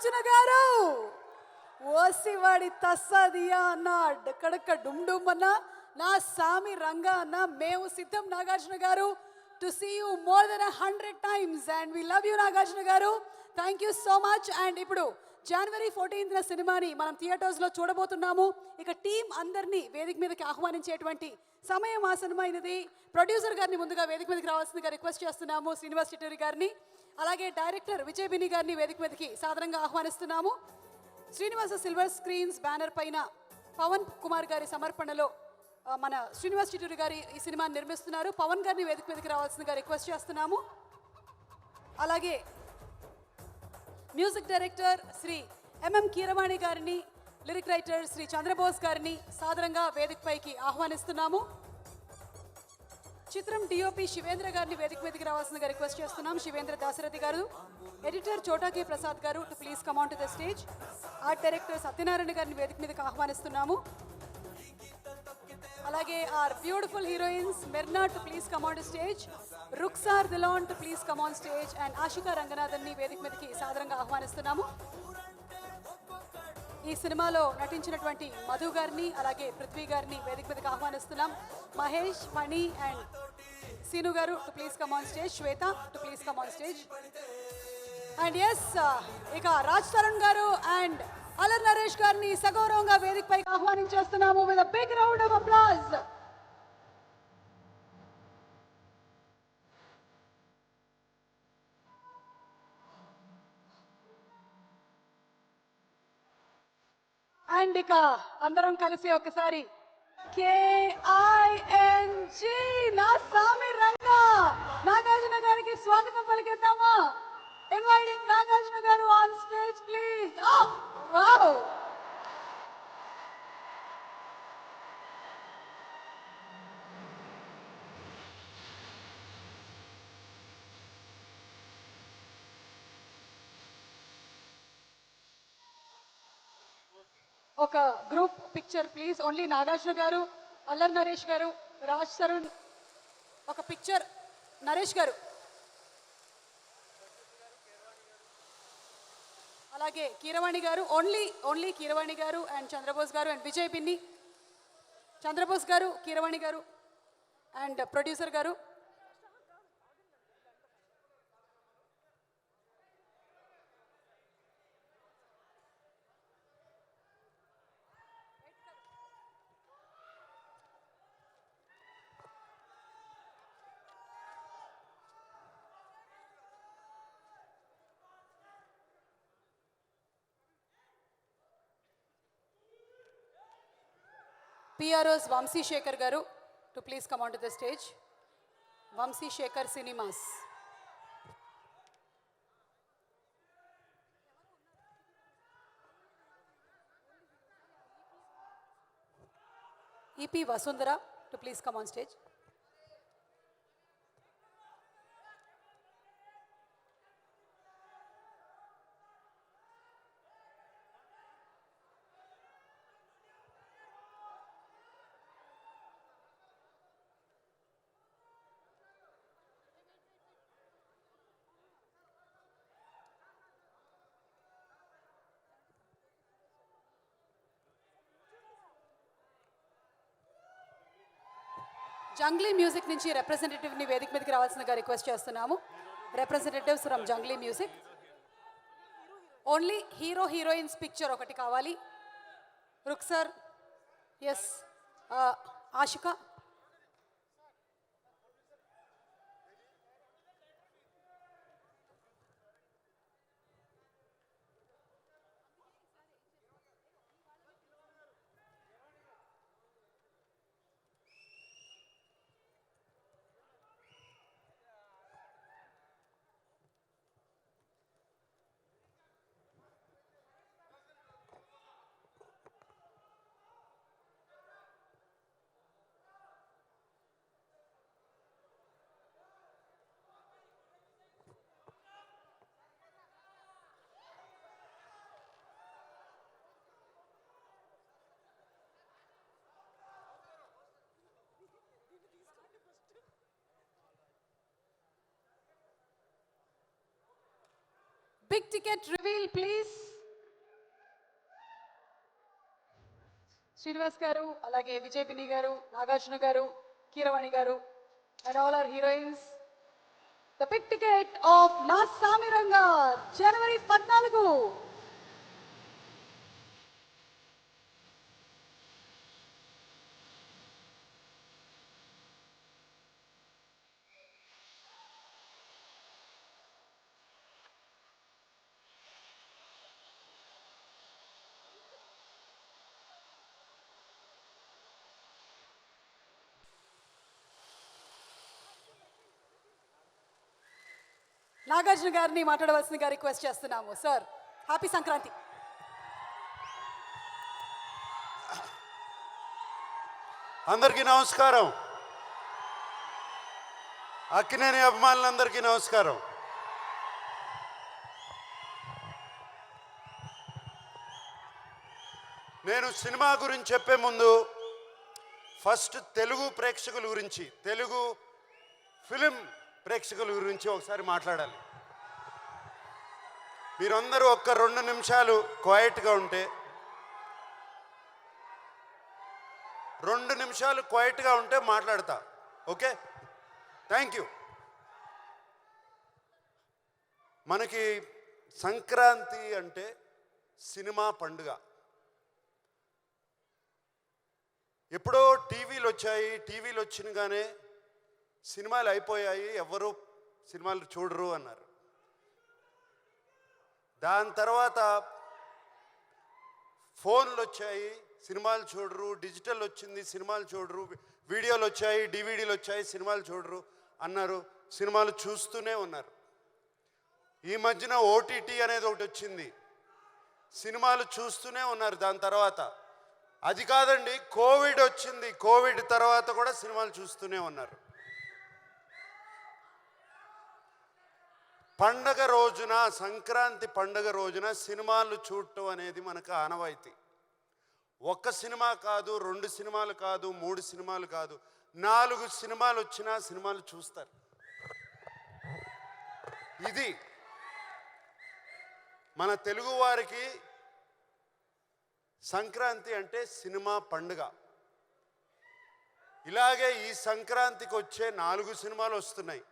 నాగార్జున గారు ఓసివాడి తస్సదియా అన్న డక్కడక్క డుమ్ డుమ్ అన్న నా సామి రంగా అన్న మేము సిద్ధం Nagarjuna garu to see you more than 100 times and we love you Nagarjuna garu. Thank you so much. And ఇప్పుడు జనవరి 14న సినిమాని మనం థియేటర్స్లో చూడబోతున్నాము. ఇక టీం అందరినీ వేదిక మీదకి ఆహ్వానించేటువంటి సమయం ఆసన్నమైనది. ప్రొడ్యూసర్ గారిని ముందుగా వేదిక మీదకి రావాల్సిందిగా రిక్వెస్ట్ చేస్తున్నాము. శ్రీనివాస్ చిట్టూరి గారిని, అలాగే డైరెక్టర్ విజయ్ బిని గారిని వేదిక మీదకి సాదరంగా ఆహ్వానిస్తున్నాము. శ్రీనివాస సిల్వర్ స్క్రీన్స్ బ్యానర్ పైన పవన్ కుమార్ గారి సమర్పణలో మన శ్రీనివాస్ చిట్టూరి గారి ఈ సినిమాని నిర్మిస్తున్నారు. పవన్ గారిని వేదిక మీదకి రావాల్సిందిగా రిక్వెస్ట్ చేస్తున్నాము. అలాగే music director Shri MM Keeravani గారిని, లిరిక్ రైటర్ శ్రీ చంద్రబోస్ గారిని సాదరంగా వేదికపైకి ఆహ్వానిస్తున్నాము. చిత్రం డిఓపి శివేంద్ర గారిని వేదిక మీదకి రావాల్సిందిగా రిక్వెస్ట్ చేస్తున్నాం. శివేంద్ర దాశరథి గారు, editor Chota K Prasad garu to please come on to the stage. Art director Satyanarayana గారిని వేదిక మీదకి ఆహ్వానిస్తున్నాము. అలాగే our beautiful heroines Mirnaa to please come on to stage, Ruksar Dhillon to please come on stage and Ashika రంగనాథన్ని వేదిక మీదకి సాదరంగా ఆహ్వానిస్తున్నాము. ఈ సినిమాలో నటించినటువంటి మధు గారిని, అలాగే పృథ్వీ గారిని వేదిక మీదకి ఆహ్వానిస్తున్నాం. మహేష్, మణి అండ్ సీను గారు to please come on stage, Shweta too please come on stage. And yes, ఇక రాజ్ తరుణ్ గారు అండ్ అలర్ నరేష్ గారిని సగౌరవంగా వేదికపై ఆహ్వానించేస్తున్నాము with a big round of applause. And ఇక అందరం కలిసి ఒకసారి KING నా సామి రంగా నాగార్జున గారికి స్వాగతం పలికిద్దామా? ఇన్వైటింగ్ నాగార్జున గారు ఆన్ స్టేజ్ ప్లీజ్. వావ్, ఒక group picture please. Only Nagarjuna గారు, అల్లర్ నరేష్ గారు, రాజ్ తరుణ్. ఒక పిక్చర్ నరేష్ గారు, అలాగే కీరవాణి గారు, ఓన్లీ కీరవాణి గారు అండ్ చంద్రబోస్ గారు అండ్ విజయ్ బిన్ని. చంద్రబోస్ గారు, కీరవాణి గారు అండ్ ప్రొడ్యూసర్ గారు. PROs Vamsi Shekhar garu to please come onto the stage. Vamsi Shekhar Cinemas. EP Vasundhara to please come on stage. Junglee music నుంచి రిప్రజెంటేటివ్ని వేదిక మీదకి రావాల్సిందిగా రిక్వెస్ట్ చేస్తున్నాము. Representatives from Junglee music. Only hero heroines picture ఒకటి కావాలి. Ruksar, yes, Ashika. Big ticket reveal, please. Srinivas garu, అలాగే Vijay Binni garu, Nagarjuna garu, Keeravani garu, and all our heroines. The big ticket of Naa Saami Ranga జనవరి 14. నాగార్జున గారిని మాట్లాడవలసిందిగా రిక్వెస్ట్ చేస్తున్నాము. Sir, happy Sankranti. అందరికీ నమస్కారం. అక్కినేని అభిమానులందరికీ నమస్కారం. నేను సినిమా గురించి చెప్పే ముందు ఫస్ట్ తెలుగు ప్రేక్షకుల గురించి, తెలుగు ఫిలిం ప్రేక్షకుల గురించి ఒకసారి మాట్లాడాలి. మీరందరూ ఒక్క 2 నిమిషాలు క్వైట్గా ఉంటే, 2 నిమిషాలు క్వైట్గా ఉంటే మాట్లాడతా. Okay, thank you. మనకి సంక్రాంతి అంటే సినిమా పండుగ. ఎప్పుడో టీవీలు వచ్చాయి, టీవీలు వచ్చినగానే సినిమాలు అయిపోయాయి, ఎవరు సినిమాలు చూడరు అన్నారు. దాని తర్వాత ఫోన్లు వచ్చాయి, సినిమాలు చూడరు. డిజిటల్ వచ్చింది, సినిమాలు చూడరు. వీడియోలు వచ్చాయి, డివిడీలు వచ్చాయి, సినిమాలు చూడరు అన్నారు. సినిమాలు చూస్తూనే ఉన్నారు. ఈ మధ్యన ఓటీటీ అనేది ఒకటి వచ్చింది, సినిమాలు చూస్తూనే ఉన్నారు. దాని తర్వాత అది కాదండి, కోవిడ్ వచ్చింది, కోవిడ్ తర్వాత కూడా సినిమాలు చూస్తూనే ఉన్నారు. పండగ రోజున, సంక్రాంతి పండగ రోజున సినిమాలు చూడటం అనేది మనకు ఆనవాయితీ. ఒక్క సినిమా కాదు, 2 సినిమాలు కాదు, 3 సినిమాలు కాదు, 4 సినిమాలు వచ్చినా సినిమాలు చూస్తారు. ఇది మన తెలుగు వారికి సంక్రాంతి అంటే సినిమా పండుగ. ఇలాగే ఈ సంక్రాంతికి వచ్చే 4 సినిమాలు వస్తున్నాయి.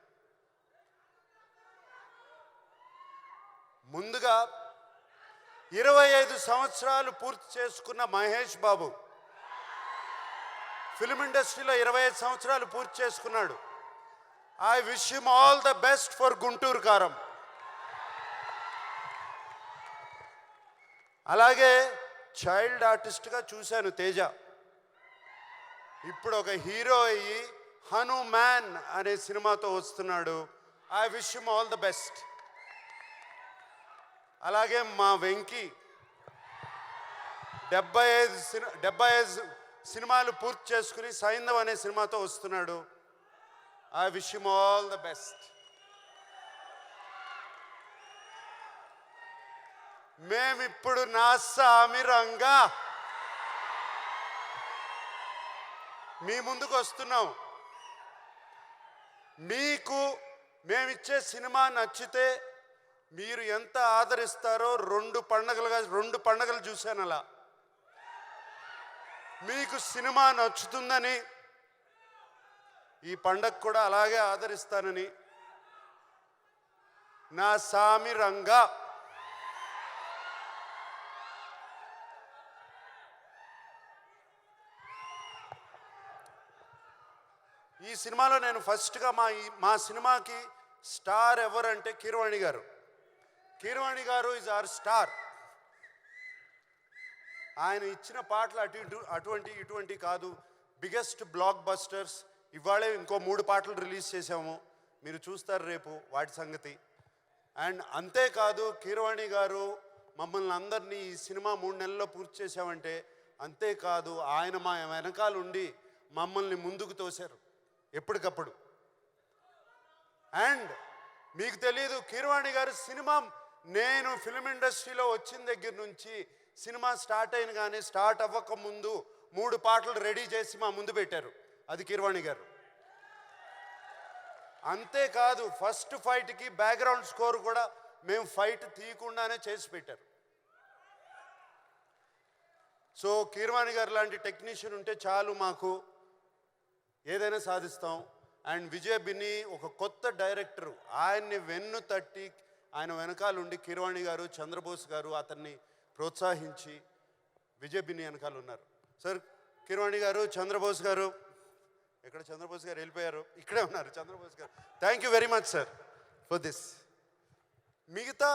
ముందుగా 25 సంవత్సరాలు పూర్తి చేసుకున్న మహేష్ బాబు ఫిలిం ఇండస్ట్రీలో 25 సంవత్సరాలు పూర్తి చేసుకున్నాడు. I wish him all the best for Guntur కారం. అలాగే చైల్డ్ ఆర్టిస్ట్గా చూశాను తేజ. ఇప్పుడు ఒక హీరో అయ్యి హనుమాన్ అనే సినిమాతో వస్తున్నాడు. I wish him all the best. అలాగే మా వెంకీ 75 సినిమాలు పూర్తి చేసుకుని సైంధవ్ అనే సినిమాతో వస్తున్నాడు. I wish him all the best. మేమిప్పుడు నా సామి రంగా మీ ముందుకు వస్తున్నాం. మీకు మేమిచ్చే సినిమా నచ్చితే మీరు ఎంత ఆదరిస్తారో 2 పండగలు చూశాను. అలా మీకు సినిమా నచ్చుతుందని ఈ పండగ కూడా అలాగే ఆదరిస్తానని నా సామి రంగా. ఈ సినిమాలో నేను ఫస్ట్గా మా సినిమాకి స్టార్ ఎవరంటే కీరవాణి గారు. కీరవాణి గారు ఈజ్ అవర్ స్టార్. ఆయన ఇచ్చిన పాటలు ఇటువంటి కాదు, బిగ్గెస్ట్ బ్లాక్ బస్టర్స్. ఇవాళే ఇంకో 3 పాటలు రిలీజ్ చేసాము, మీరు చూస్తారు రేపు వాటి సంగతి. అండ్ అంతేకాదు, కీరవాణి గారు మమ్మల్ని అందరినీ ఈ సినిమా 3 నెలల్లో పూర్తి చేసామంటే అంతేకాదు, ఆయన మా వెనకాల ఉండి మమ్మల్ని ముందుకు తోశారు ఎప్పటికప్పుడు. అండ్ మీకు తెలీదు, కీరవాణి గారు సినిమా, నేను ఫిలిం ఇండస్ట్రీలో వచ్చిన దగ్గర నుంచి సినిమా స్టార్ట్ అయిన కానీ స్టార్ట్ అవ్వక ముందు 3 పాటలు రెడీ చేసి మా ముందు పెట్టారు. అది కీరవాణి గారు. అంతేకాదు, ఫస్ట్ ఫైట్కి బ్యాక్గ్రౌండ్ స్కోర్ కూడా మేము ఫైట్ తీయకుండానే చేసి పెట్టారు. సో కీరవాణి గారు లాంటి టెక్నీషియన్ ఉంటే చాలు, మాకు ఏదైనా సాధిస్తాం. అండ్ విజయ్ బిన్ని ఒక కొత్త డైరెక్టర్, ఆయన్ని వెన్ను తట్టి ఆయన వెనకాలండి కీరవాణి గారు, చంద్రబోస్ గారు అతన్ని ప్రోత్సహించి విజయ్ బిన్ని వెనకాల ఉన్నారు. సార్ కీరవాణి గారు, చంద్రబోస్ గారు, ఎక్కడ చంద్రబోస్ గారు వెళ్ళిపోయారు, ఇక్కడే ఉన్నారు చంద్రబోస్ గారు. Thank you very much sir for this. మిగతా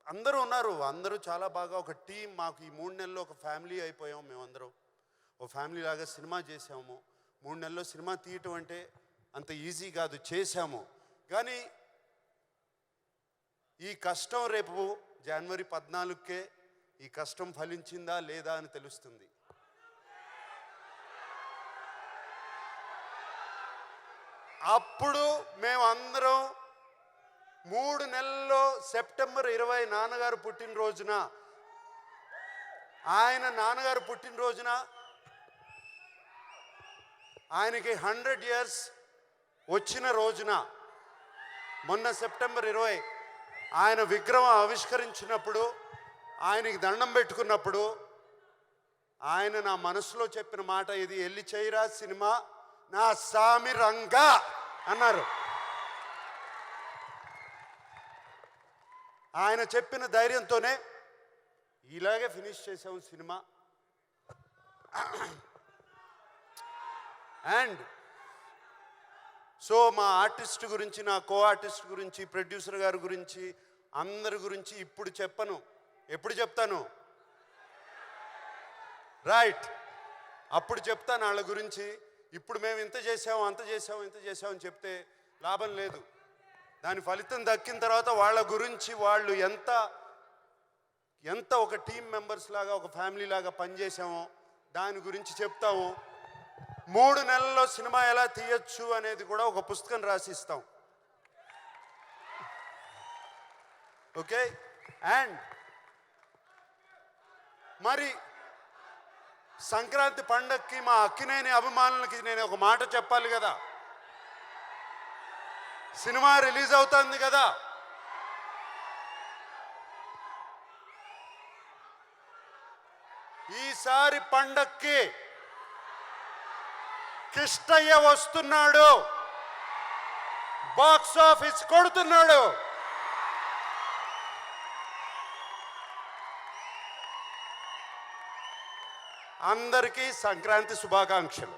అందరూ ఉన్నారు, అందరూ చాలా బాగా ఒక టీం. మాకు ఈ 3 నెలల్లో ఒక ఫ్యామిలీ అయిపోయాం. మేమందరం ఒక ఫ్యామిలీ లాగా సినిమా చేసాము. 3 నెలల్లో సినిమా తీయటం అంటే అంత ఈజీ కాదు, చేశాము. కానీ ఈ కష్టం రేపు జనవరి 14కే ఈ కష్టం ఫలించిందా లేదా అని తెలుస్తుంది. అప్పుడు మేమందరం 3 నెలల్లో సెప్టెంబర్ 20 నాన్నగారు పుట్టినరోజున, ఆయన నాన్నగారు పుట్టినరోజున ఆయనకి 100 years వచ్చిన రోజున, మొన్న సెప్టెంబర్ 20 ఆయన విగ్రహం ఆవిష్కరించినప్పుడు, ఆయనకి దండం పెట్టుకున్నప్పుడు ఆయన నా మనసులో చెప్పిన మాట ఇది, ఎల్లి చేయరా సినిమా నా సామి రంగా అన్నారు. ఆయన చెప్పిన ధైర్యంతోనే ఇలాగే ఫినిష్ చేసాము సినిమా. అండ్ సో మా ఆర్టిస్ట్ గురించి, నా కో ఆర్టిస్ట్ గురించి, ప్రొడ్యూసర్ గారి గురించి, అందరి గురించి ఇప్పుడు చెప్పను. ఎప్పుడు చెప్తాను? రైట్, అప్పుడు చెప్తాను వాళ్ళ గురించి. ఇప్పుడు మేము ఇంత చేసాము, అంత చేసాము, ఇంత చేసామని చెప్తే లాభం లేదు. దాని ఫలితం దక్కిన తర్వాత వాళ్ళ గురించి, వాళ్ళు ఎంత ఎంత ఒక టీం మెంబర్స్ లాగా, ఒక ఫ్యామిలీ లాగా పనిచేసామో దాని గురించి చెప్తాము. 3 నెలల్లో సినిమా ఎలా తీయచ్చు అనేది కూడా ఒక పుస్తకం రాసిస్తాం. ఓకే. అండ్ మరి సంక్రాంతి పండగకి మా అక్కినేని అభిమానులకి నేను ఒక మాట చెప్పాలి కదా. సినిమా రిలీజ్ అవుతుంది కదా, ఈసారి పండక్కి కిష్టయ్య వస్తున్నాడు, బాక్స్ ఆఫీస్ కొడుతున్నాడు. అందరికీ సంక్రాంతి శుభాకాంక్షలు.